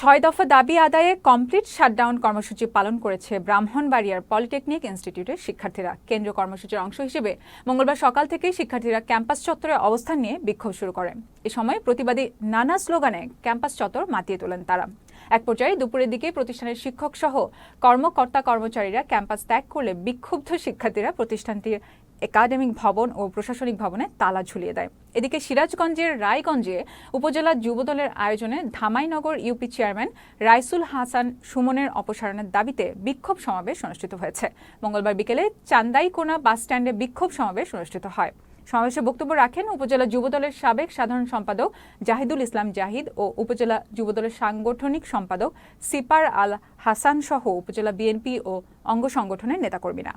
6 দফা দাবি আদায়ে কমপ্লিট শাটডাউন কর্মসূচি পালন করেছে ব্রাহ্মণবাড়িয়ার পলিটেকনিক ইনস্টিটিউটের শিক্ষার্থীরা। কেন্দ্রীয় কর্মসূচির অংশ হিসেবে মঙ্গলবার সকাল থেকেই শিক্ষার্থীরা ক্যাম্পাস চত্বরে অবস্থান নিয়ে বিক্ষোভ শুরু করেন। এ সময় প্রতিবাদী নানা স্লোগানে ক্যাম্পাস চত্বর মাতিয়ে তোলেন তারা। এক পর্যায়ে দুপুরের দিকে প্রতিষ্ঠানের শিক্ষক সহ কর্মকর্তা কর্মচারীরা ক্যাম্পাস ত্যাগ করলে বিক্ষুব্ধ শিক্ষার্থীরা প্রতিষ্ঠানটির একাডেমিক ভবন ও প্রশাসনিক ভবনে তালা ঝুলিয়ে দেয়। এদিকে সিরাজগঞ্জের রায়গঞ্জে উপজেলা যুবদলের আয়োজনে ধামাইনগর ইউপি চেয়ারম্যান রাইসুল হাসান সুমনের অপসারণের দাবিতে বিক্ষোভ সমাবেশ অনুষ্ঠিত হয়েছে। মঙ্গলবার বিকেলে চান্দাইকোনা বাসস্ট্যান্ডে বিক্ষোভ সমাবেশ অনুষ্ঠিত হয়। সমাবেশে বক্তব্য রাখেন উপজেলা যুবদলের সাবেক সাধারণ সম্পাদক জাহিদুল ইসলাম জাহিদ ও উপজেলা যুবদলের সাংগঠনিক সম্পাদক সিপার আল হাসান সহ উপজেলা বিএনপি ও অঙ্গ সংগঠনের নেতাকর্মীরা।